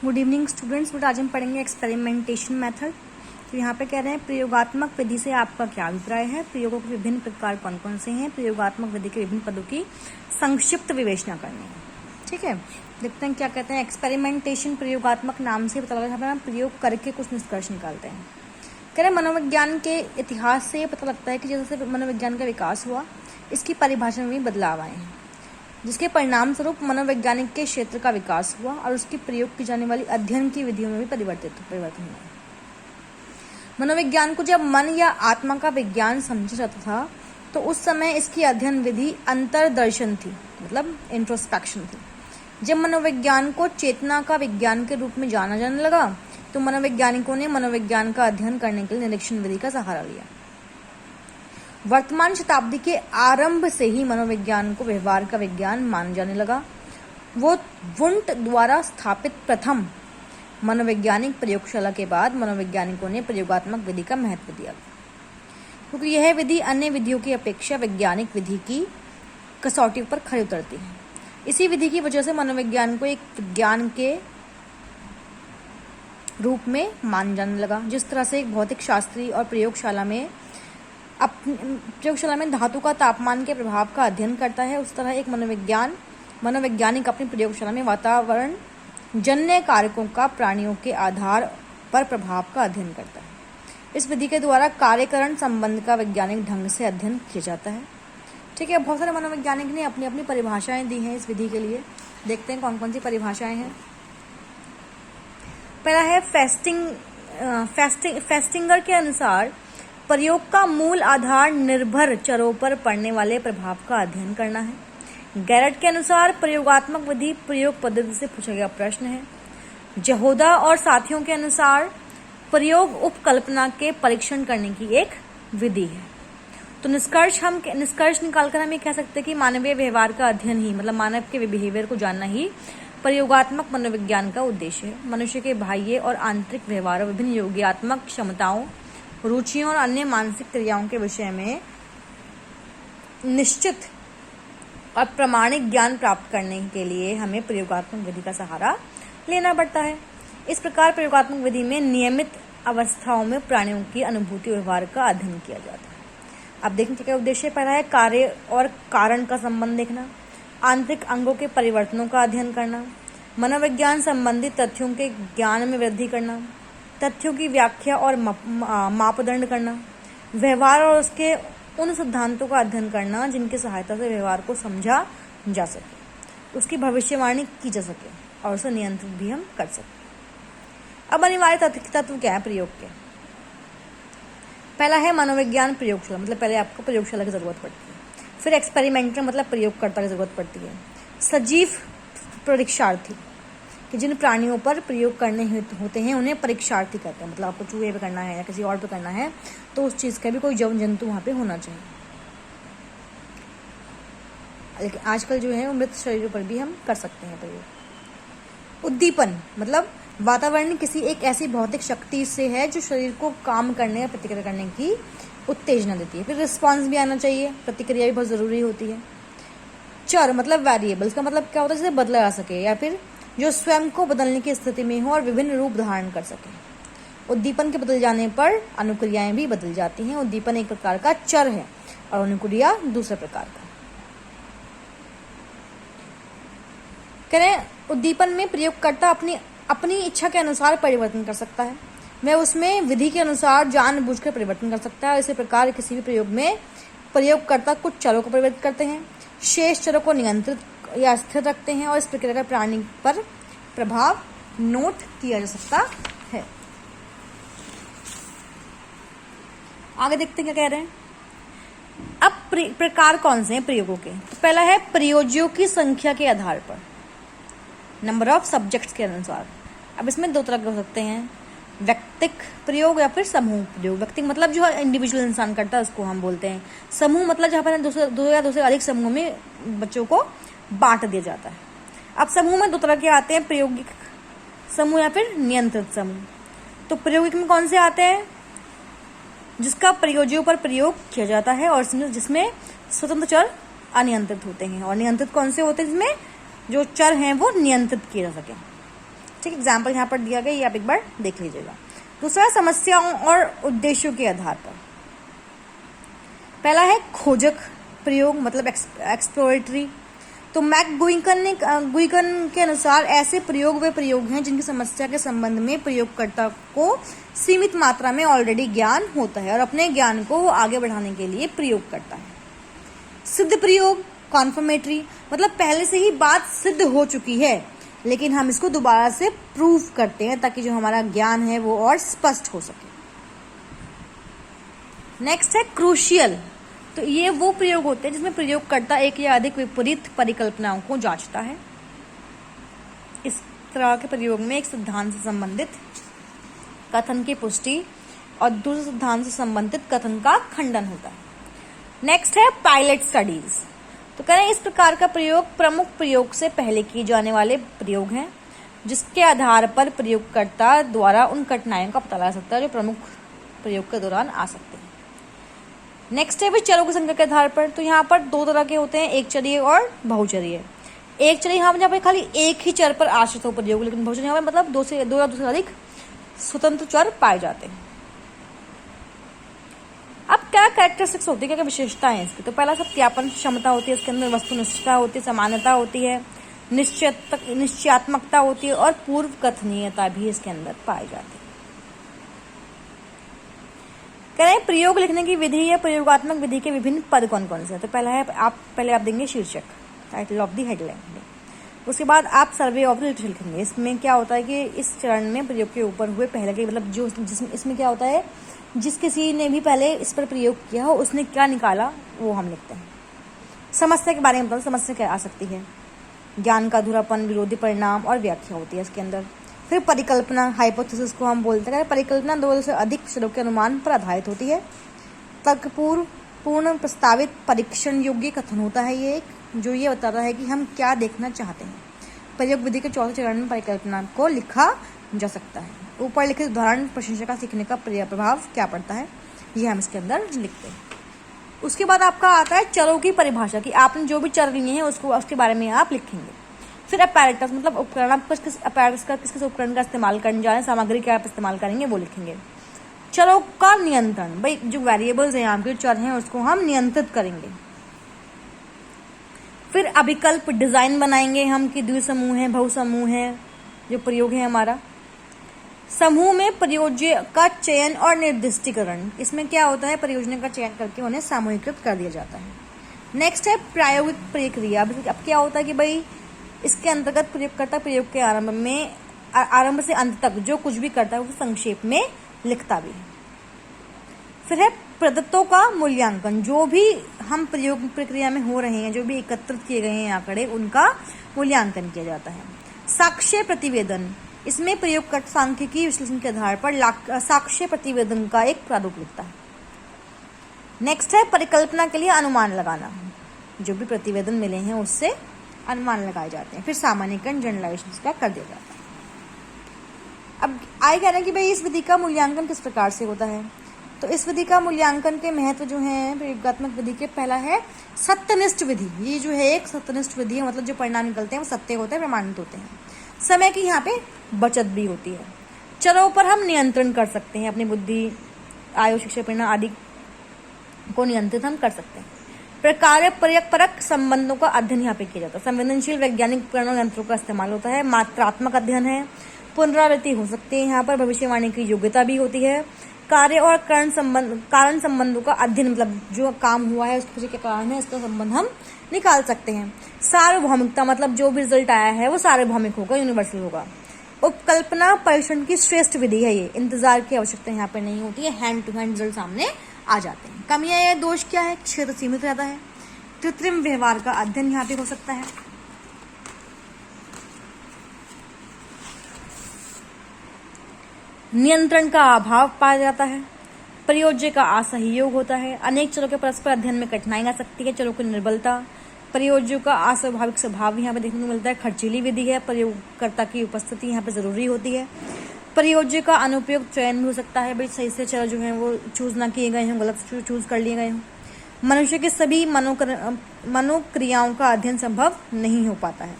Good evening students. आज हम पढ़ेंगे एक्सपेरिमेंटेशन मेथड। तो यहाँ पे कह रहे हैं प्रयोगात्मक विधि से आपका क्या अभिप्राय है, प्रयोगों के विभिन्न प्रकार कौन कौन से हैं, प्रयोगात्मक विधि के विभिन्न पदों की संक्षिप्त विवेचना करनी है। ठीक है, देखते हैं क्या कहते हैं। एक्सपेरिमेंटेशन प्रयोगात्मक नाम से पता लगा है, हम प्रयोग करके कुछ निष्कर्ष निकालते हैं। कह रहे मनोविज्ञान के इतिहास से पता लगता है कि जैसे मनोविज्ञान का विकास हुआ, इसकी परिभाषा में भी बदलाव आए हैं, जिसके परिणाम स्वरूप मनोवैज्ञानिक के क्षेत्र का विकास हुआ और उसकी प्रयोग की जाने वाली अध्ययन की विधियों में भी परिवर्तन हुआ। मनोविज्ञान को जब मन या आत्मा का विज्ञान समझा जाता था, तो उस समय इसकी अध्ययन विधि अंतर्दर्शन थी, मतलब इंट्रोस्पेक्शन थी। जब मनोविज्ञान को चेतना का विज्ञान के रूप में जाना जाने लगा, तो मनोवैज्ञानिकों ने मनोविज्ञान का अध्ययन करने के लिए निरीक्षण विधि का सहारा लिया। वर्तमान शताब्दी के आरंभ से ही मनोविज्ञान को व्यवहार का विज्ञान माना जाने लगा। वो वुंट द्वारा स्थापित प्रथम मनोवैज्ञानिक प्रयोगशाला के बाद मनोवैज्ञानिकों ने प्रयोगात्मक विधि का महत्व दिया, क्योंकि यह विधि अन्य विधियों की अपेक्षा वैज्ञानिक विधि की कसौटी पर खरी उतरती है। इसी विधि की वजह से मनोविज्ञान को एक विज्ञान के रूप में माना जाने लगा। जिस तरह से एक भौतिक शास्त्री और प्रयोगशाला में धातु का तापमान के प्रभाव का अध्ययन करता है, उस तरह एक मनोवैज्ञानिक अपनी प्रयोगशाला में वातावरण जन्य कारकों का प्राणियों के आधार पर प्रभाव का अध्ययन करता है। इस विधि के द्वारा कार्यकरण संबंध का वैज्ञानिक ढंग से अध्ययन किया जाता है। ठीक है, बहुत सारे मनोवैज्ञानिक ने अपनी अपनी परिभाषाएं दी हैं इस विधि के लिए। देखते हैं कौन कौन सी परिभाषाएं हैं। पहला है फेस्टिंगर के अनुसार प्रयोग का मूल आधार निर्भर चरों पर पड़ने वाले प्रभाव का अध्ययन करना है। गैरट के अनुसार प्रयोगात्मक विधि प्रयोग पद्धति से पूछा गया प्रश्न है। जहोदा और साथियों के अनुसार प्रयोग उपकल्पना के परीक्षण करने की एक विधि है। तो निष्कर्ष निकालकर हम ये कह सकते हैं कि मानवीय व्यवहार का अध्ययन ही, मतलब मानव के बिहेवियर को जानना ही प्रयोगात्मक मनोविज्ञान का उद्देश्य है। मनुष्य के बाह्य और आंतरिक व्यवहार, विभिन्न योग्यात्मक क्षमताओं, रुचियों और अन्य मानसिक क्रियाओं के विषय में निश्चित और प्रमाणिक ज्ञान प्राप्त करने के लिए हमें प्रयोगात्मक विधि का सहारा लेना पड़ता है। इस प्रकार प्रयोगात्मक विधि में नियमित अवस्थाओं में प्राणियों की अनुभूति और व्यवहार का अध्ययन किया जाता है। अब देखने क्या उद्देश्य। पहला है कार्य और कारण का संबंध देखना, आंतरिक अंगों के परिवर्तनों का अध्ययन करना, मनोविज्ञान संबंधित तथ्यों के ज्ञान में वृद्धि करना, तथ्यों की व्याख्या और मापदंड करना, व्यवहार और उसके उन सिद्धांतों का अध्ययन करना जिनकी सहायता से व्यवहार को समझा जा सके, उसकी भविष्यवाणी की जा सके और उसे नियंत्रित भी हम कर सकें। अब अनिवार्य तत्व क्या है प्रयोग के। पहला है मनोविज्ञान प्रयोगशाला, मतलब पहले आपको प्रयोगशाला की जरूरत पड़ती है। फिर एक्सपेरिमेंटर, मतलब प्रयोगकर्ता की जरूरत पड़ती है। सजीव परीक्षार्थी, कि जिन प्राणियों पर प्रयोग करने होते हैं उन्हें परीक्षार्थी कहते हैं, मतलब आपको चूहे पे करना है या किसी और पे करना है तो उस चीज़ का भी कोई जंतु वहाँ पे होना चाहिए। लेकिन आजकल जो है मृत शरीरों पर भी हम कर सकते हैं प्रयोग। उद्दीपन, मतलब वातावरण किसी एक ऐसी भौतिक शक्ति से है जो शरीर को काम करने या प्रतिक्रिया करने की उत्तेजना देती है। फिर रिस्पॉन्स भी आना चाहिए, प्रतिक्रिया भी बहुत ज़रूरी होती है। चर, मतलब वेरिएबल्स का मतलब क्या होता है, जिसे बदला जा सके या फिर जो स्वयं को बदलने की स्थिति में हो और विभिन्न रूप धारण कर सके। उद्दीपन के बदल जाने पर अनुक्रियाएं भी बदल जाती हैं। उद्दीपन एक प्रकार का चर है और अनुक्रिया दूसरे प्रकार का। करें उद्दीपन में प्रयोगकर्ता अपनी इच्छा के अनुसार परिवर्तन कर सकता है। वह उसमें विधि के अनुसार जानबूझकर परिवर्तन कर सकता है। इसी प्रकार किसी भी प्रयोग में प्रयोगकर्ता कुछ चरों को परिवर्तित करते हैं, शेष चरों को नियंत्रित या स्थिर रखते हैं और इस प्रक्रिया का प्राणी पर प्रभाव नोट किया जा सकता है। आगे देखते हैं क्या कह रहे हैं। अब प्रकार कौन से हैं प्रयोगों के। तो पहला है प्रयोज्यों की संख्या के आधार पर, नंबर ऑफ सब्जेक्ट्स के अनुसार। अब इसमें दो तरह के हो सकते हैं, व्यक्तिक प्रयोग या फिर समूह प्रयोग। व्यक्तिक मतलब जो इंडिविजुअल इंसान करता है उसको हम बोलते हैं। समूह मतलब जहाँ पर दो या दो से अधिक समूह में बच्चों को बांट दिया जाता है। अब समूह में दो तरह के आते हैं, प्रायोगिक समूह या फिर नियंत्रित समूह। तो प्रायोगिक में कौन से आते हैं, जिसका प्रयोज्यों पर प्रयोग किया जाता है और जिसमें स्वतंत्र चर अनियंत्रित होते हैं। और नियंत्रित कौन से होते हैं, जिसमें जो चर हैं वो नियंत्रित किए जा सके। ठीक, एग्जाम्पल यहाँ पर दिया गया, ये आप एक बार देख लीजिएगा। दूसरा, समस्याओं और उद्देश्यों के आधार पर। पहला है खोजक प्रयोग, मतलब एक्सप्लोरेटरी। तो गुइगन के अनुसार ऐसे प्रयोग वे प्रयोग हैं जिनकी समस्या के संबंध में प्रयोगकर्ता को सीमित मात्रा में ऑलरेडी ज्ञान होता है और अपने ज्ञान को वो आगे बढ़ाने के लिए प्रयोग करता है। सिद्ध प्रयोग, कॉन्फर्मेटरी, मतलब पहले से ही बात सिद्ध हो चुकी है लेकिन हम इसको दोबारा से प्रूव करते हैं ताकि जो हमारा ज्ञान है वो और स्पष्ट हो सके। नेक्स्ट है क्रूशियल। तो ये वो प्रयोग होते हैं जिसमें प्रयोगकर्ता एक या अधिक विपरीत परिकल्पनाओं को जांचता है। इस तरह के प्रयोग में एक सिद्धांत से संबंधित कथन की पुष्टि और दूसरे सिद्धांत से संबंधित कथन का खंडन होता है। नेक्स्ट है पायलट स्टडीज। तो कह रहे हैं इस प्रकार का प्रयोग प्रमुख प्रयोग से पहले किए जाने वाले प्रयोग हैं जिसके आधार पर प्रयोगकर्ता द्वारा उन कठिनाइयों का पता लगा सकता है जो प्रमुख प्रयोग के दौरान आ सकते हैं। नेक्स्ट है भी चरों की संख्या के आधार पर। तो यहाँ पर दो तरह के होते हैं, एक चरीय और बहुचरीय। एक चरीय यहाँ पर खाली एक ही चर पर आश्रित हो प्रयोग, लेकिन बहुचरीय यहाँ पर मतलब दो से अधिक स्वतंत्र चर पाए जाते हैं। अब क्या कैरेक्टरिस्टिक्स होती है, क्या विशेषताएं हैं इसकी। तो पहला, सत्यापन क्षमता होती है, इसके अंदर वस्तुनिष्ठता होती है, समानता होती है, निश्चयात्मकता होती है और पूर्व कथनीयता भी इसके अंदर पाई जाती है। कह रहे हैं प्रयोग लिखने की विधि या प्रयोगात्मक विधि के विभिन्न पद कौन कौन से हैं। तो पहला है पहले आप देंगे शीर्षक, टाइटल ऑफ द हेडलाइन। उसके बाद आप सर्वे ऑफ द लिटरेचर लिखेंगे। इसमें क्या होता है कि इस चरण में प्रयोग के ऊपर हुए पहले के मतलब जो जिसमें इसमें क्या होता है, जिस किसी ने भी पहले इस पर प्रयोग किया हो उसने क्या निकाला वो हम लिखते हैं। समस्या के बारे में बताओ, समस्या क्या आ सकती है, ज्ञान का अधूरापन, विरोधी परिणाम और व्याख्या होती है इसके अंदर। फिर परिकल्पना, हाइपोथेसिस को हम बोलते हैं। परिकल्पना दो से अधिक चरों के अनुमान पर आधारित होती है। तर्कपूर्ण प्रस्तावित परीक्षण योग्य कथन होता है ये एक, जो ये बताता है कि हम क्या देखना चाहते हैं। प्रयोग विधि के चौथे चरण में परिकल्पना को लिखा जा सकता है। ऊपर लिखित उदाहरण प्रशंसा का सीखने का प्रभाव क्या पड़ता है, ये हम इसके अंदर लिखते हैं। उसके बाद आपका आता है चरों की परिभाषा, कि आपने जो भी चर लिए हैं उसके बारे में आप लिखेंगे। फिर अपैरेटस, मतलब उपकरण, आप किस किस उपकरण का इस्तेमाल करने जा रहे हैं, सामग्री क्या आप इस्तेमाल करेंगे वो लिखेंगे। चरों का नियंत्रण, भाई जो वेरिएबल्स हैं यहाँ के चर हैं उसको हम नियंत्रित करेंगे। फिर अभिकल्प डिजाइन बनाएंगे हम कि द्विसमूह है, बहुसमूह है, जो प्रयोग है हमारा। समूह में प्रयोज्य का चयन और निर्दिष्टीकरण, इसमें क्या होता है, परियोजना का चयन करके उन्हें सामूहिकृत कर दिया जाता है। नेक्स्ट है प्रायोगिक प्रक्रिया। अब क्या होता है कि भाई इसके अंतर्गत प्रयोगकर्ता प्रयोग के आरंभ से अंत तक जो कुछ भी करता है वो संक्षेप में लिखता भी है। फिर है प्रदत्तों का मूल्यांकन, जो भी हम प्रयोग प्रक्रिया में हो रहे हैं, जो भी एकत्रित किए गए हैं आंकड़े, उनका मूल्यांकन किया जाता है। साक्ष्य प्रतिवेदन, इसमें प्रयोगकर्ता सांख्यिकी विश्लेषण के आधार पर साक्ष्य प्रतिवेदन का एक प्रारूप लिखता है। नेक्स्ट है परिकल्पना के लिए अनुमान लगाना, जो भी प्रतिवेदन मिले हैं उससे अनुमान लगाए जाते हैं। फिर सामान्यीकरण, जनरलाइजेशन का कर दिया जाता है। अब आए कहना कि भाई इस विधि का मूल्यांकन किस प्रकार से होता है। तो इस विधि का मूल्यांकन के महत्व जो है प्रयोगात्मक विधि के, पहला है सत्यनिष्ठ विधि। ये जो है एक सत्यनिष्ठ विधि है, मतलब जो परिणाम निकलते हैं वो सत्य होते हैं, प्रमाणित होते हैं। समय की यहाँ पे बचत भी होती है। चरों पर हम नियंत्रण कर सकते हैं, अपनी बुद्धि, आयु, शिक्षा परिणाम आदि को नियंत्रित हम कर सकते हैं। प्रकार परक संबंधों का अध्ययन यहाँ पे किया जाता है। संवेदनशील वैज्ञानिक उपकरणों यंत्रों का इस्तेमाल होता है। मात्रात्मक अध्ययन है, पुनरावृत्ति हो सकती है यहाँ पर, भविष्यवाणी की योग्यता भी होती है। कार्य और कारण संबंधों का अध्ययन, मतलब जो काम हुआ है उसके पीछे क्या कारण है इसका संबंध हम निकाल सकते हैं। सार्वभौमिकता, मतलब जो भी रिजल्ट आया है वो सार्वभौमिक होगा, यूनिवर्सल होगा। उपकल्पना परीक्षण की श्रेष्ठ विधि है ये, इंतजार की आवश्यकता यहाँ पे नहीं होती है, हैंड टू हैंड रिजल्ट सामने आ जाते हैं। कमियां या दोष क्या है, क्षेत्र सीमित रहता है। कृत्रिम व्यवहार का अध्ययन यहाँ पे हो सकता है। नियंत्रण का अभाव पाया जाता है। प्रयोज्य का असहयोग होता है। अनेक चरों के परस्पर अध्ययन में कठिनाई आ सकती है। चरों की निर्बलता, प्रयोज्यों का अस्वाभाविक स्वभाव यहाँ पे देखने को मिलता है। खर्चीली विधि है, प्रयोगकर्ता की उपस्थिति यहाँ पे जरूरी होती है। प्रयोज्य का अनुपयुक्त चयन भी हो सकता है, भाई सही से चर जो है वो चूज ना किए गए हों, गलत चूज कर लिए गए हों। मनुष्य के सभी मनोक्रियाओं का अध्ययन संभव नहीं हो पाता है।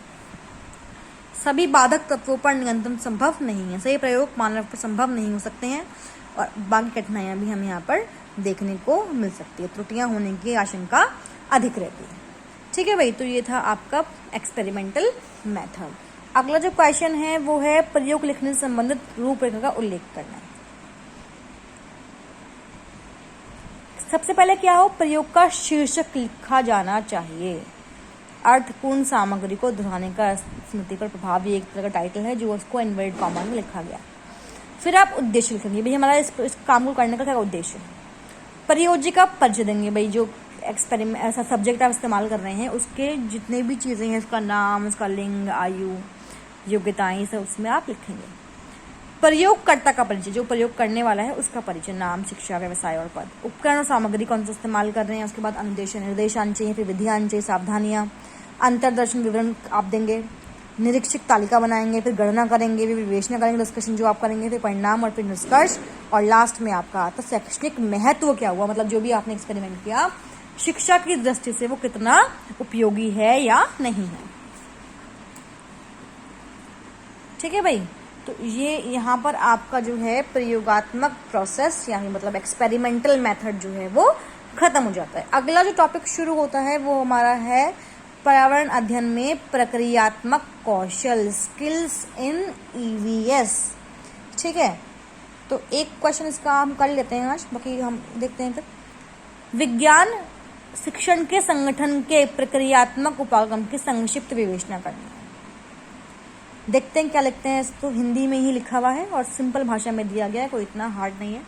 सभी बाधक तत्वों पर नियंत्रण संभव नहीं है। सही प्रयोग मानव पर संभव नहीं हो सकते हैं और बाकी कठिनाइयां भी हमें यहाँ पर देखने को मिल सकती है, त्रुटियां होने की आशंका अधिक रहती है। ठीक है भाई, तो ये था आपका एक्सपेरिमेंटल मेथड। अगला जो क्वेश्चन है वो है प्रयोग लिखने से संबंधित रूपरेखा का उल्लेख करना है। सबसे पहले क्या हो, प्रयोग का शीर्षक लिखा जाना चाहिए। अर्थपूर्ण सामग्री को दोहराने का स्मृति पर प्रभाव, ये एक तरह का टाइटल है जो उसको इन्वर्टेड कॉमा में लिखा गया। फिर आप उद्देश्य लिखेंगे, भाई हमारा इस काम को करने का क्या उद्देश्य है। परियोजी का परिचय देंगे, भाई जो एक्सपेरिमेंट ऐसा सब्जेक्ट आप इस्तेमाल कर रहे हैं उसके जितने भी चीज़ें हैं, उसका नाम, उसका लिंग, आयु, योग्यताएं, सब उसमें आप लिखेंगे। प्रयोगकर्ता का परिचय, जो प्रयोग करने वाला है उसका परिचय, नाम, शिक्षा, व्यवसाय और पद। उपकरण और सामग्री कौन सा इस्तेमाल कर रहे हैं, उसके बाद अनुदेश निर्देश आने चाहिए, फिर विधि आनी चाहिए, सावधानियां, अंतर्दर्शन विवरण आप देंगे, निरीक्षक तालिका बनाएंगे, फिर गणना करेंगे, फिर विवेचना करेंगे, डिस्कशन जो आप करेंगे, फिर परिणाम और फिर निष्कर्ष, और लास्ट में आपका आता शैक्षणिक महत्व क्या हुआ, मतलब जो भी आपने एक्सपेरिमेंट किया शिक्षा की दृष्टि से वो कितना उपयोगी है या नहीं है। ठीक है भाई, तो ये यहाँ पर आपका जो है प्रयोगात्मक प्रोसेस यानी मतलब एक्सपेरिमेंटल मेथड जो है वो खत्म हो जाता है। अगला जो टॉपिक शुरू होता है वो हमारा है पर्यावरण अध्ययन में प्रक्रियात्मक कौशल, स्किल्स इन ईवीएस। ठीक है, तो एक क्वेश्चन इसका हम कर लेते हैं आज, बाकी हम देखते हैं फिर। विज्ञान शिक्षण के संगठन के प्रक्रियात्मक उपागम की संक्षिप्त विवेचना करनी है। देखते हैं क्या लिखते हैं, इसको हिंदी में ही लिखा हुआ है और सिंपल भाषा में दिया गया है, कोई इतना हार्ड नहीं है।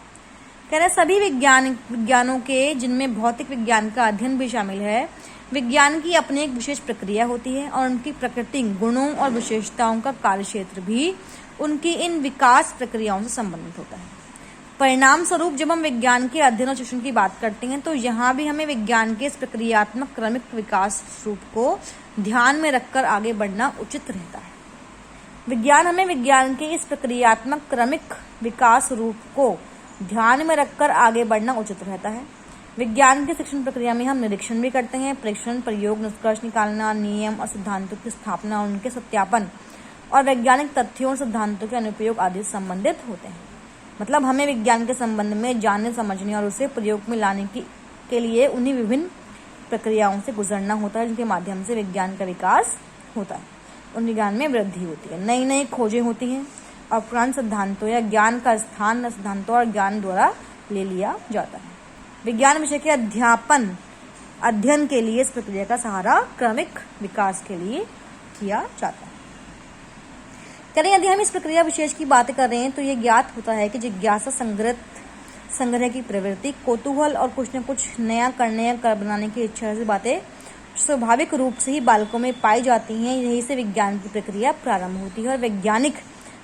कह रहे सभी विज्ञानों के, जिनमें भौतिक विज्ञान का अध्ययन भी शामिल है, विज्ञान की अपनी एक विशेष प्रक्रिया होती है और उनकी प्रकृति, गुणों और विशेषताओं का कार्यक्षेत्र भी उनकी इन विकास प्रक्रियाओं से संबंधित होता है। परिणाम स्वरूप जब हम विज्ञान के अध्ययन और शिक्षण की बात करते हैं तो यहाँ भी हमें विज्ञान के इस प्रक्रियात्मक क्रमिक विकास रूप को ध्यान में रखकर आगे बढ़ना उचित रहता है। विज्ञान हमें विज्ञान के इस प्रक्रियात्मक क्रमिक विकास रूप को ध्यान में रखकर आगे बढ़ना उचित रहता है। विज्ञान की शिक्षण प्रक्रिया में हम निरीक्षण भी करते हैं, परीक्षण, प्रयोग, निष्कर्ष निकालना, नियम और सिद्धांतों की स्थापना, उनके सत्यापन और वैज्ञानिक तथ्यों और सिद्धांतों के अनुप्रयोग आदि संबंधित होते हैं। मतलब हमें विज्ञान के संबंध में जानने, समझने और उसे प्रयोग में लाने के लिए उन्हीं विभिन्न प्रक्रियाओं से गुजरना होता है जिनके माध्यम से विज्ञान का विकास होता है, उन विज्ञान में वृद्धि होती है, नई नई खोजें होती हैं और पुराने सिद्धांतों या ज्ञान का स्थान सिद्धांतों और ज्ञान द्वारा ले लिया जाता है। विज्ञान विषय के अध्ययन के लिए इस प्रक्रिया का सहारा क्रमिक विकास के लिए किया जाता है। करें यदि हम इस प्रक्रिया विशेष की बात कर रहे हैं तो ये ज्ञात होता है कि जिज्ञासा, संग्रह की प्रवृत्ति, कौतूहल और कुछ न कुछ नया करने या बनाने की इच्छा से बातें स्वाभाविक रूप से ही बालकों में पाई जाती हैं। यही से विज्ञान की प्रक्रिया प्रारंभ होती है और वैज्ञानिक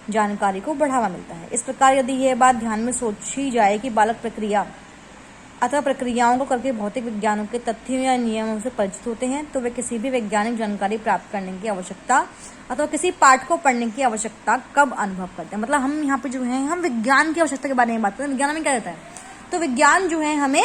जानकारी को बढ़ावा मिलता है। इस प्रकार यदि यह बात ध्यान में सोची जाए कि बालक प्रक्रिया अथवा प्रक्रियाओं को करके भौतिक विज्ञानों के तथ्यों या नियमों से परिचित होते हैं तो वे किसी भी वैज्ञानिक जानकारी प्राप्त करने की आवश्यकता अथवा किसी पाठ को पढ़ने की आवश्यकता कब अनुभव करते हैं। मतलब हम यहाँ पे जो है हम विज्ञान की आवश्यकता के बारे में बात करते हैं। विज्ञान में क्या रहता है, तो विज्ञान जो है हमें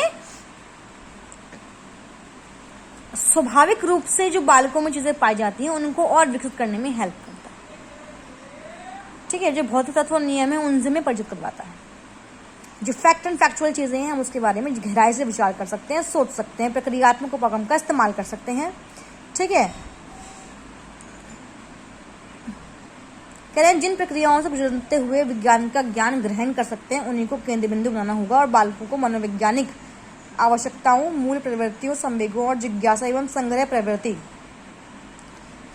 स्वाभाविक रूप से जो बालकों में चीजें पाई जाती हैं उनको और विकसित करने में हेल्प करता है। ठीक है, जो भौतिक तत्व और नियम है उनसे में परिचित करवाता है। जो फैक्ट एंड फैक्चुअल चीजें हैं हम उसके बारे में गहराई से विचार कर सकते हैं, सोच सकते हैं, प्रक्रियात्मक उपागम का इस्तेमाल कर सकते हैं। ठीक है, कह रहे हैं जिन प्रक्रियाओं से गुजरते हुए विज्ञान का ज्ञान ग्रहण कर सकते हैं उन्हीं को केंद्र बिंदु बनाना होगा और बालकों को मनोवैज्ञानिक आवश्यकताओं, मूल प्रवृत्तियों, संवेगों और जिज्ञासा एवं संग्रह प्रवृत्ति,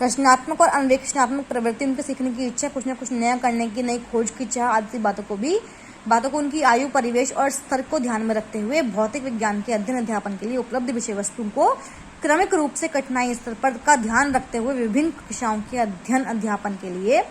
रचनात्मक और अन्वेषणात्मक प्रवृत्ति, उनके सीखने की इच्छा, कुछ न कुछ नया करने की, नई खोज की चाह आदि बातों को उनकी आयु, परिवेश और स्तर को ध्यान में रखते हुए भौतिक विज्ञान के अध्ययन अध्यापन के लिए उपलब्ध विषय वस्तु को क्रमिक रूप से कठिनाई स्तर पर का ध्यान रखते हुए विभिन्न कक्षाओं के अध्ययन अध्यापन के लिए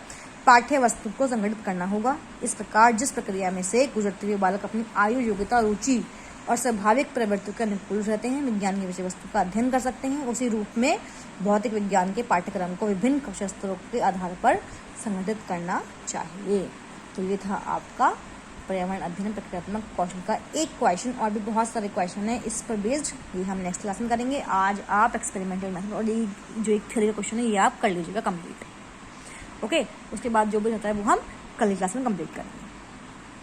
पाठ्य वस्तु को संगठित करना होगा। इस प्रकार जिस प्रक्रिया में से गुजरते हुए बालक अपनी आयु, योग्यता, रुचि और स्वाभाविक प्रवृत्तियों के अनुकूल रहते हैं, विज्ञान की विषय वस्तु का अध्ययन कर सकते हैं, उसी रूप में भौतिक विज्ञान के पाठ्यक्रम को विभिन्न कक्षा स्तरों के आधार पर संगठित करना चाहिए। तो ये था आपका पर्यावरण अध्ययन प्रक्रियात्मक कौशल का एक क्वेश्चन, और भी बहुत सारे क्वेश्चन है इस पर बेस्ड, ये हम नेक्स्ट क्लास में करेंगे। आज आप एक्सपेरिमेंटल मेथड और ये जो एक थ्योरी का क्वेश्चन है ये आप कर लीजिएगा कंप्लीट। ओके, उसके बाद जो भी होता है वो हम कल की क्लास में कंप्लीट करेंगे।